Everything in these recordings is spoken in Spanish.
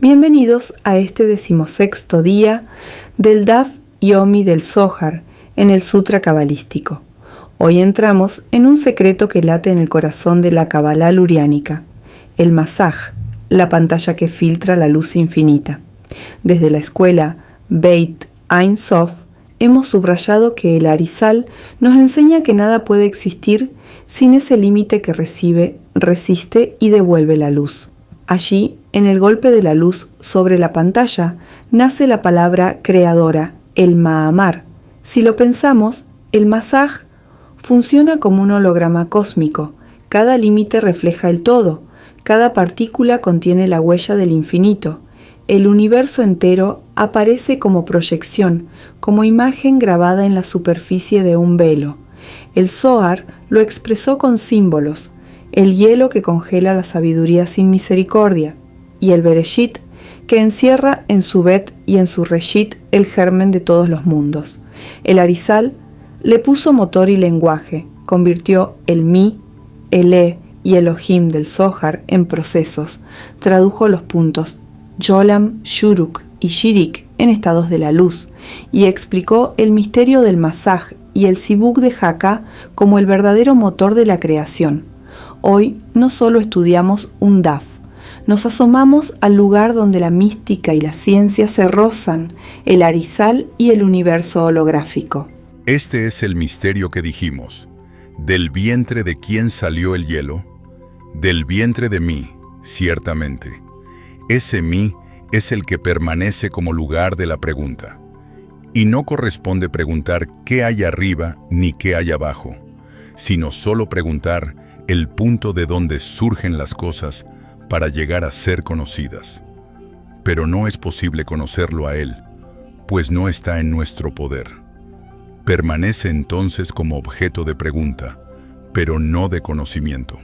Bienvenidos a este 16º día del Daf Yomi del Zohar en el Sutra Cabalístico. Hoy entramos en un secreto que late en el corazón de la Kabbalah luriánica, el Masaj, la pantalla que filtra la luz infinita. Desde la escuela Beit Ein Sof hemos subrayado que el Arizal nos enseña que nada puede existir sin ese límite que recibe, resiste y devuelve la luz. Allí, en el golpe de la luz sobre la pantalla, nace la palabra creadora, el Ma'amar. Si lo pensamos, el Masaj funciona como un holograma cósmico. Cada límite refleja el todo, cada partícula contiene la huella del infinito. El universo entero aparece como proyección, como imagen grabada en la superficie de un velo. El Zohar lo expresó con símbolos, el hielo que congela la sabiduría sin misericordia, y el Bereshit, que encierra en su Bet y en su Reshit el germen de todos los mundos. El Arizal le puso motor y lenguaje, convirtió el Mi, el y Elohim del Zohar en procesos, tradujo los puntos Yolam, Shuruk y Shirik en estados de la luz, y explicó el misterio del Masaj y el Sibuk de Haká como el verdadero motor de la creación. Hoy no solo estudiamos un Daf, nos asomamos al lugar donde la mística y la ciencia se rozan, el Arizal y el universo holográfico. Este es el misterio que dijimos. ¿Del vientre de quién salió el hielo? Del vientre de mí, ciertamente. Ese mí es el que permanece como lugar de la pregunta. Y no corresponde preguntar qué hay arriba ni qué hay abajo, sino solo preguntar el punto de donde surgen las cosas para llegar a ser conocidas. Pero no es posible conocerlo a Él, pues no está en nuestro poder. Permanece entonces como objeto de pregunta, pero no de conocimiento.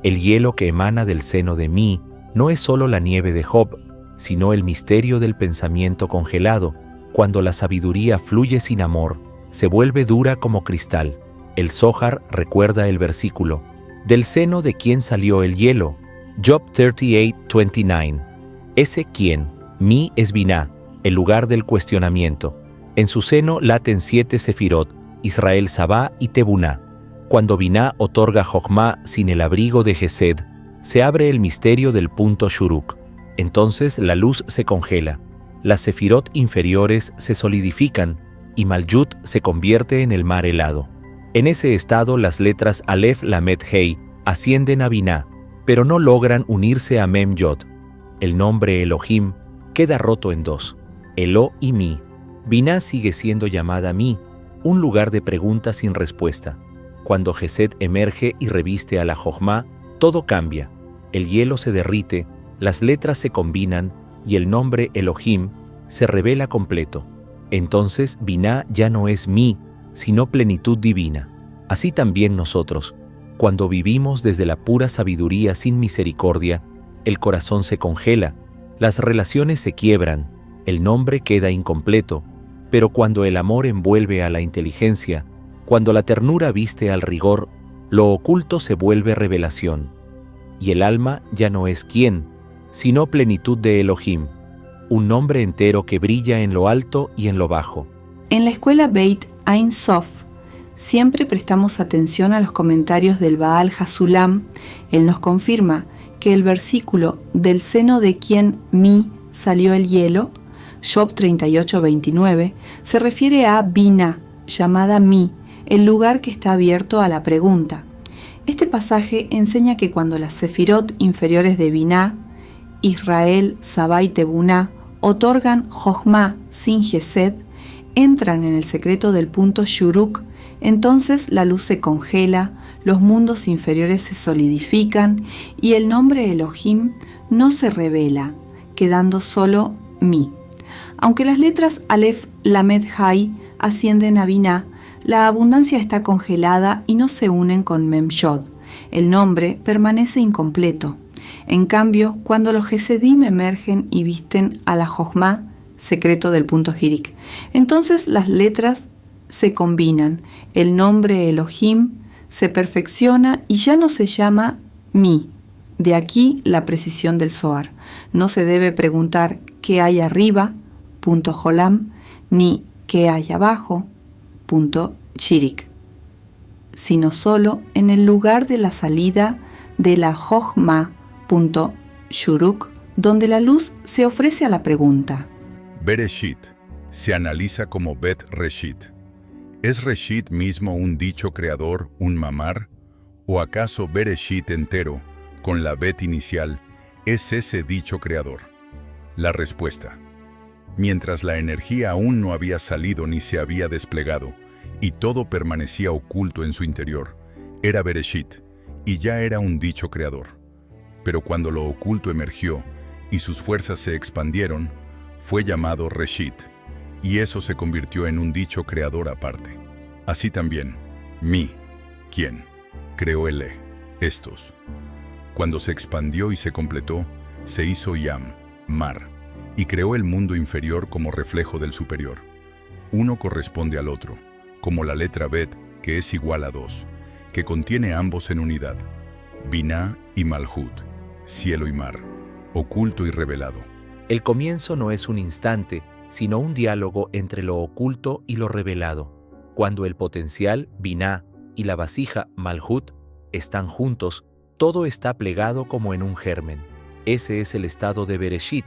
El hielo que emana del seno de mí no es solo la nieve de Job, sino el misterio del pensamiento congelado. Cuando la sabiduría fluye sin amor, se vuelve dura como cristal. El Zohar recuerda el versículo: del seno de quién salió el hielo. Job 38:29. Ese quién, mí, es Biná, el lugar del cuestionamiento. En su seno laten 7 sefirot, Israel Sabá y Tebuná. Cuando Biná otorga Jochma sin el abrigo de Gesed, se abre el misterio del punto Shuruk. Entonces la luz se congela, las sefirot inferiores se solidifican y Maljut se convierte en el mar helado. En ese estado las letras Aleph, Lamed, Hei ascienden a Biná, pero no logran unirse a Mem Yod. El nombre Elohim queda roto en dos, Elo y Mi. Biná sigue siendo llamada Mi, un lugar de preguntas sin respuesta. Cuando Gesed emerge y reviste a la Jochma, todo cambia. El hielo se derrite, las letras se combinan y el nombre Elohim se revela completo. Entonces Biná ya no es Mi, sino plenitud divina. Así también nosotros, cuando vivimos desde la pura sabiduría sin misericordia, el corazón se congela, las relaciones se quiebran, el nombre queda incompleto, pero cuando el amor envuelve a la inteligencia, cuando la ternura viste al rigor, lo oculto se vuelve revelación, y el alma ya no es quién, sino plenitud de Elohim, un nombre entero que brilla en lo alto y en lo bajo. En la escuela Beit Ein Sof siempre prestamos atención a los comentarios del Baal Hasulam. Él nos confirma que el versículo del seno de quien mi salió el hielo, Job 38:29, se refiere a Biná, llamada Mi, el lugar que está abierto a la pregunta. Este pasaje enseña que cuando las sefirot inferiores de Biná, Israel, Sabá y Tebuná, otorgan Jochma sin Gesed, entran en el secreto del punto Shuruk, entonces la luz se congela, los mundos inferiores se solidifican y el nombre Elohim no se revela, quedando solo Mi. Aunque las letras Aleph, Lamed, Hai ascienden a Biná, la abundancia está congelada y no se unen con Mem Yod. El nombre permanece incompleto. En cambio, cuando los Gesedim emergen y visten a la Jochma, secreto del punto Hirik, entonces las letras se combinan, el nombre Elohim se perfecciona y ya no se llama Mi, De aquí la precisión del Zohar. No se debe preguntar qué hay arriba, punto Jolam, ni qué hay abajo, punto Shirik, sino solo en el lugar de la salida de la Jochma, punto Shuruk, donde la luz se ofrece a la pregunta. Bereshit se analiza como Bet Reshit. ¿Es Reshit mismo un dicho creador, un mamar? ¿O acaso Bereshit entero, con la Bet inicial, es ese dicho creador? La respuesta: mientras la energía aún no había salido ni se había desplegado, y todo permanecía oculto en su interior, era Bereshit, y ya era un dicho creador. Pero cuando lo oculto emergió, y sus fuerzas se expandieron, fue llamado Reshit, y eso se convirtió en un dicho creador aparte. Así también, Mi, ¿quién? Creó el estos. Cuando se expandió y se completó, se hizo Yam, mar, y creó el mundo inferior como reflejo del superior. Uno corresponde al otro, como la letra Bet, que es igual a 2, que contiene ambos en unidad, Binah y Malhut, cielo y mar, oculto y revelado. El comienzo no es un instante, sino un diálogo entre lo oculto y lo revelado. Cuando el potencial, Binah, y la vasija, Malhut, están juntos, todo está plegado como en un germen. Ese es el estado de Bereshit.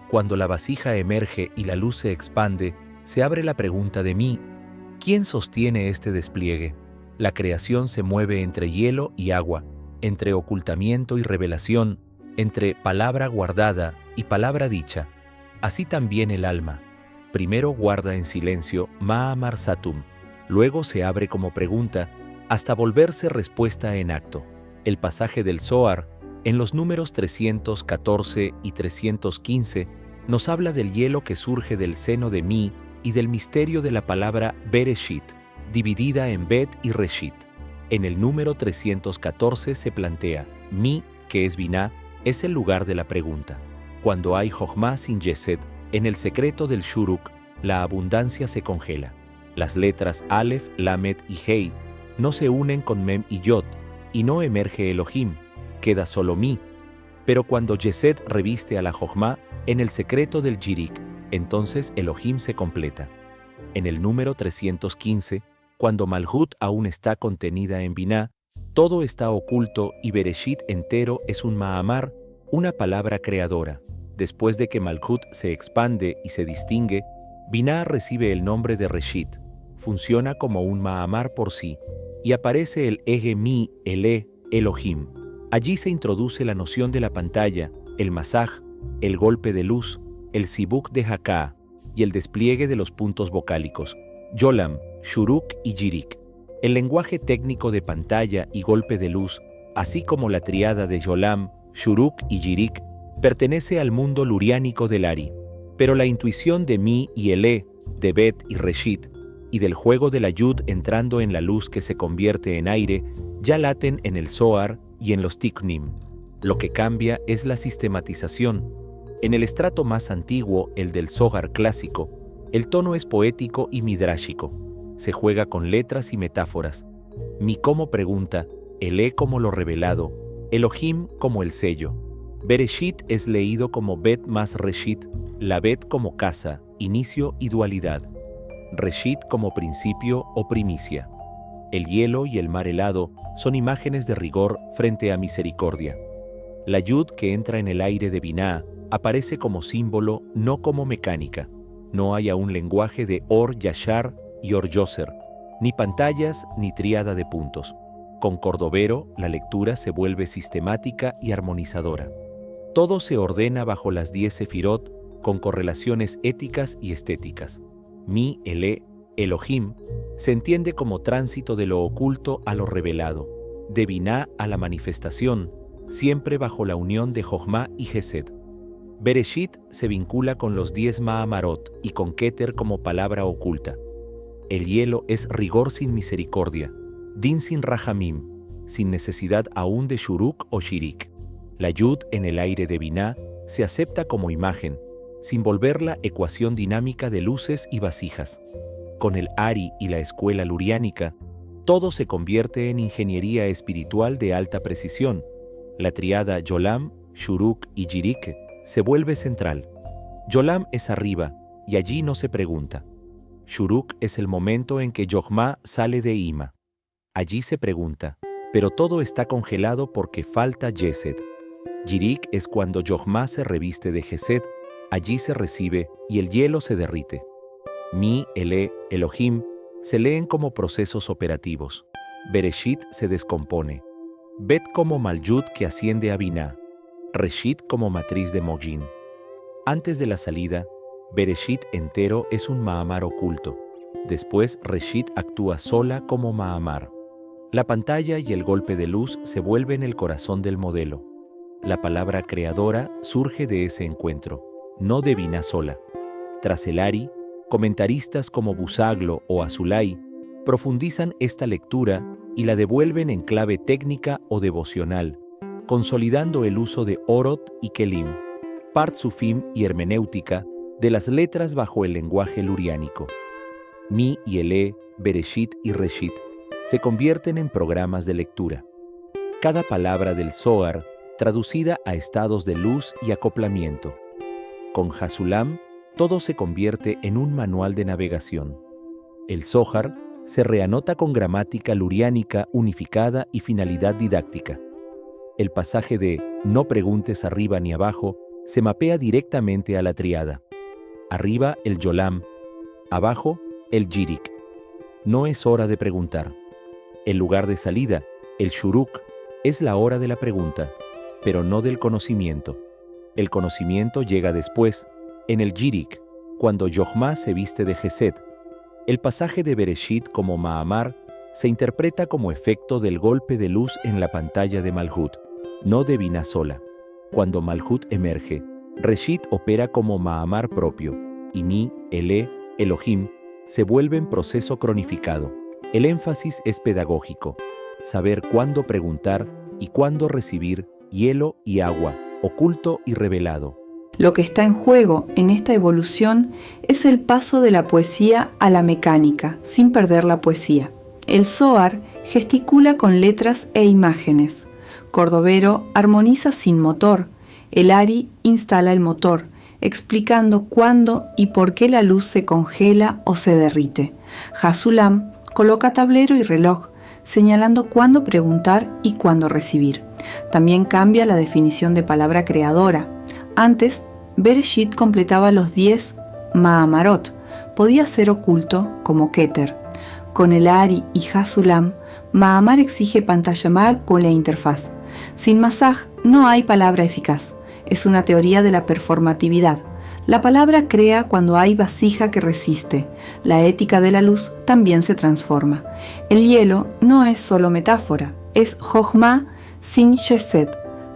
Cuando la vasija emerge y la luz se expande, se abre la pregunta de mí: ¿quién sostiene este despliegue? La creación se mueve entre hielo y agua, entre ocultamiento y revelación, entre palabra guardada y palabra dicha. Así también el alma. Primero guarda en silencio Ma'amar Satum, luego se abre como pregunta, hasta volverse respuesta en acto. El pasaje del Zohar, en los números 314 y 315, nos habla del hielo que surge del seno de mí y del misterio de la palabra Bereshit, dividida en Bet y Reshit. En el número 314 se plantea, Mi, que es Binah, es el lugar de la pregunta. Cuando hay Jochma sin Yesed, en el secreto del Shuruk, la abundancia se congela. Las letras Aleph, Lamed y Hei no se unen con Mem y Yod, y no emerge Elohim, queda solo Mi. Pero cuando Yesed reviste a la Jochma, en el secreto del Yirik, entonces Elohim se completa. En el número 315, cuando Malhut aún está contenida en Binah, todo está oculto y Bereshit entero es un Ma'amar, una palabra creadora. Después de que Malhut se expande y se distingue, Binah recibe el nombre de Reshit, funciona como un Ma'amar por sí, y aparece el Ege Mi, el Elohim. Allí se introduce la noción de la pantalla, el masaj, el golpe de luz, el sibuk de Haká y el despliegue de los puntos vocálicos, Yolam, Shuruk y Yirik. El lenguaje técnico de pantalla y golpe de luz, así como la triada de Yolam, Shuruk y Yirik, pertenece al mundo luriánico del Ari. Pero la intuición de Mi y el de Bet y Reshit, y del juego de la Yud entrando en la luz que se convierte en aire, ya laten en el Zohar y en los Tiknim. Lo que cambia es la sistematización. En el estrato más antiguo, el del Zohar clásico, el tono es poético y midrashico. Se juega con letras y metáforas. Mi como pregunta, el como lo revelado, Elohim como el sello. Bereshit es leído como Bet más Reshit, la Bet como casa, inicio y dualidad. Reshit como principio o primicia. El hielo y el mar helado son imágenes de rigor frente a misericordia. La Yud que entra en el aire de Binah aparece como símbolo, no como mecánica. No hay aún lenguaje de Or Yashar y Or Yoser, ni pantallas ni tríada de puntos. Con Cordovero, la lectura se vuelve sistemática y armonizadora. Todo se ordena bajo las 10 sefirot, con correlaciones éticas y estéticas. Mi, el Elohim, se entiende como tránsito de lo oculto a lo revelado, de Binah a la manifestación, siempre bajo la unión de Jochma y Gesed. Bereshit se vincula con los 10 Ma'amarot y con Keter como palabra oculta. El hielo es rigor sin misericordia, Din sin Rahamim, sin necesidad aún de Shuruk o Shirik. La Yud en el aire de Binah se acepta como imagen, sin volverla ecuación dinámica de luces y vasijas. Con el Ari y la escuela luriánica, todo se convierte en ingeniería espiritual de alta precisión. La tríada Yolam, Shuruk y Yirik se vuelve central. Yolam es arriba, y allí no se pregunta. Shuruk es el momento en que Yohma sale de Ima. Allí se pregunta, pero todo está congelado porque falta Yesed. Yirik es cuando Yohma se reviste de Gesed, allí se recibe y el hielo se derrite. Mi, Ele, Elohim se leen como procesos operativos. Bereshit se descompone. Bet como Maljut que asciende a Binah. Reshit como matriz de Mojin. Antes de la salida, Bereshit entero es un Mahamar oculto. Después, Reshit actúa sola como Mahamar. La pantalla y el golpe de luz se vuelven el corazón del modelo. La palabra creadora surge de ese encuentro, no de Binah sola. Tras el Ari, comentaristas como Busaglo o Azulay profundizan esta lectura y la devuelven en clave técnica o devocional, consolidando el uso de Orot y Kelim, Partsufim y hermenéutica de las letras bajo el lenguaje luriánico. Mi y Ele, Bereshit y Reshit se convierten en programas de lectura. Cada palabra del Zohar traducida a estados de luz y acoplamiento. Con Hasulam, todo se convierte en un manual de navegación. El Zohar se reanota con gramática luriánica unificada y finalidad didáctica. El pasaje de no preguntes arriba ni abajo se mapea directamente a la tríada. Arriba el Yolam, abajo el Yirik. No es hora de preguntar. El lugar de salida, el Shuruk, es la hora de la pregunta, pero no del conocimiento. El conocimiento llega después, en el Yirik, cuando Yohma se viste de Gesed. El pasaje de Bereshit como Mahamar se interpreta como efecto del golpe de luz en la pantalla de Malhut, no de Binah sola. Cuando Malhut emerge, Reshit opera como Mahamar propio, y Mi, Ele, Elohim se vuelven proceso cronificado. El énfasis es pedagógico, saber cuándo preguntar y cuándo recibir hielo y agua, oculto y revelado. Lo que está en juego en esta evolución es el paso de la poesía a la mecánica, sin perder la poesía. El Zohar gesticula con letras e imágenes. Cordovero armoniza sin motor. El Ari instala el motor, explicando cuándo y por qué la luz se congela o se derrite. Hasulam coloca tablero y reloj, señalando cuándo preguntar y cuándo recibir. También cambia la definición de palabra creadora. Antes, Bereshit completaba los 10 Mahamarot. Podía ser oculto como Keter. Con el Ari y Hasulam, Mahamar exige pantalla con la interfaz. Sin Masaj no hay palabra eficaz. Es una teoría de la performatividad. La palabra crea cuando hay vasija que resiste. La ética de la luz también se transforma. El hielo no es solo metáfora, es Jochma sin Yesed.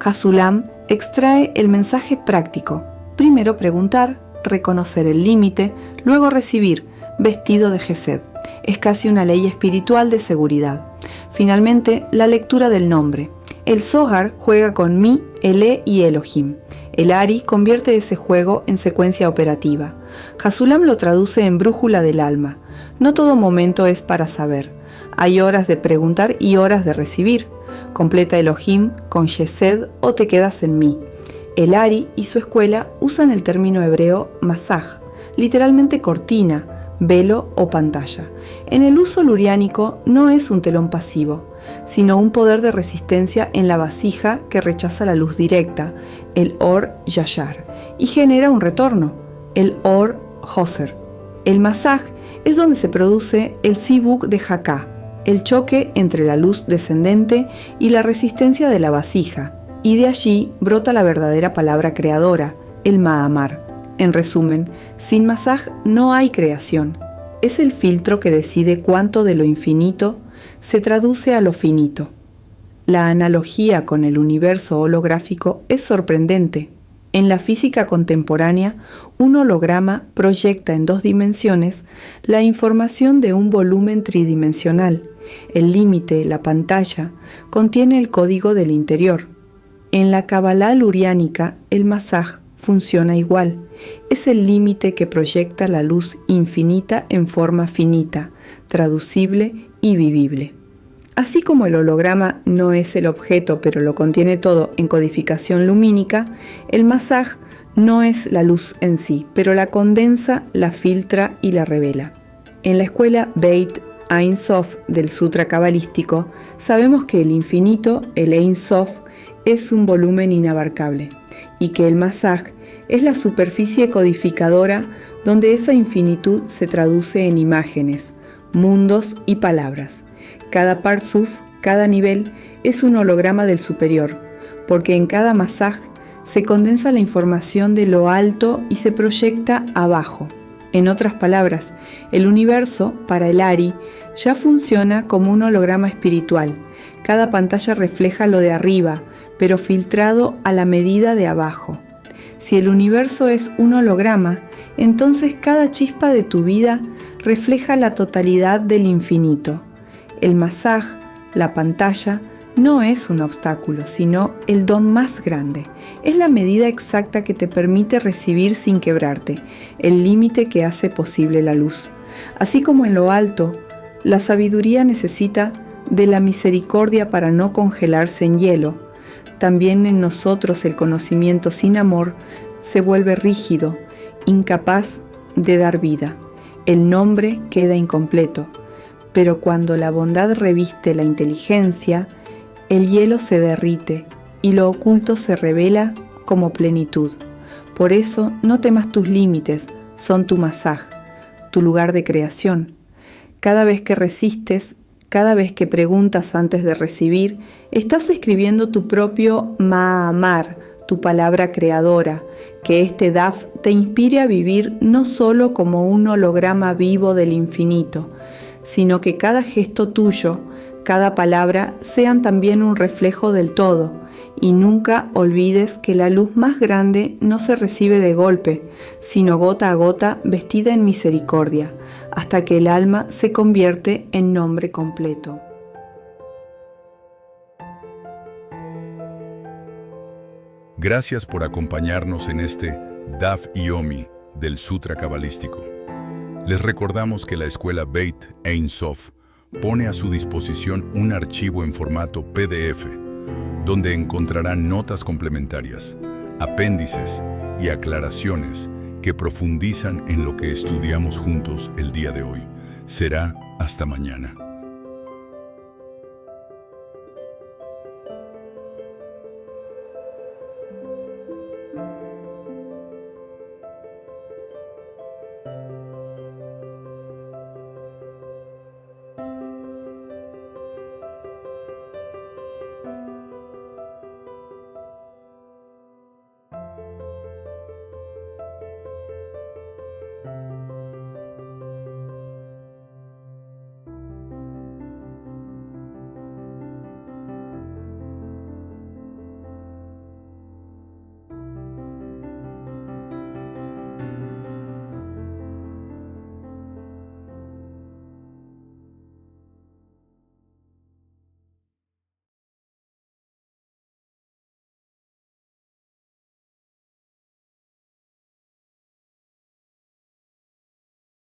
Hasulam extrae el mensaje práctico. Primero preguntar, reconocer el límite, luego recibir, vestido de Gesed. Es casi una ley espiritual de seguridad. Finalmente, la lectura del nombre. El Zohar juega con Mi, Ele y Elohim. El Ari convierte ese juego en secuencia operativa. Hasulam lo traduce en brújula del alma. No todo momento es para saber. Hay horas de preguntar y horas de recibir. Completa Elohim con Yesed o te quedas en mí. El Ari y su escuela usan el término hebreo masaj, literalmente cortina, velo o pantalla. En el uso luriánico no es un telón pasivo, sino un poder de resistencia en la vasija que rechaza la luz directa, el Or Yashar, y genera un retorno, el Or Hoser. El masaj es donde se produce el Sibuk de Haká, el choque entre la luz descendente y la resistencia de la vasija, y de allí brota la verdadera palabra creadora, el Mahamar. En resumen, sin masaj no hay creación. Es el filtro que decide cuánto de lo infinito se traduce a lo finito. La analogía con el universo holográfico es sorprendente. En la física contemporánea, un holograma proyecta en 2 dimensiones la información de un volumen tridimensional. El límite, la pantalla, contiene el código del interior. En la Kabbalah luriánica, el masaj funciona igual. Es el límite que proyecta la luz infinita en forma finita, traducible y vivible. Así como el holograma no es el objeto, pero lo contiene todo en codificación lumínica, el masaj no es la luz en sí, pero la condensa, la filtra y la revela. En la escuela Beit Ein Sof del Sutra Cabalístico, sabemos que el infinito, el Ein Sof, es un volumen inabarcable y que el masaj es la superficie codificadora donde esa infinitud se traduce en imágenes, mundos y palabras. Cada parsuf, cada nivel, es un holograma del superior, porque en cada masaj se condensa la información de lo alto y se proyecta abajo. En otras palabras, el universo, para el Ari, ya funciona como un holograma espiritual. Cada pantalla refleja lo de arriba, pero filtrado a la medida de abajo. Si el universo es un holograma, entonces cada chispa de tu vida refleja la totalidad del infinito. El masaj, la pantalla, no es un obstáculo, sino el don más grande. Es la medida exacta que te permite recibir sin quebrarte, el límite que hace posible la luz. Así como en lo alto, la sabiduría necesita de la misericordia para no congelarse en hielo, también en nosotros el conocimiento sin amor se vuelve rígido, incapaz de dar vida. El nombre queda incompleto, pero cuando la bondad reviste la inteligencia, el hielo se derrite y lo oculto se revela como plenitud. Por eso no temas tus límites, son tu masaj, tu lugar de creación. Cada vez que resistes, cada vez que preguntas antes de recibir, estás escribiendo tu propio Ma'amar, tu palabra creadora, que este Daf te inspire a vivir no solo como un holograma vivo del infinito, sino que cada gesto tuyo, cada palabra sean también un reflejo del todo, y nunca olvides que la luz más grande no se recibe de golpe, sino gota a gota vestida en misericordia, hasta que el alma se convierte en nombre completo. Gracias por acompañarnos en este Daf Yomi del Sutra Cabalístico. Les recordamos que la escuela Beit Ein Sof pone a su disposición un archivo en formato PDF, donde encontrarán notas complementarias, apéndices y aclaraciones que profundizan en lo que estudiamos juntos el día de hoy. Será hasta mañana.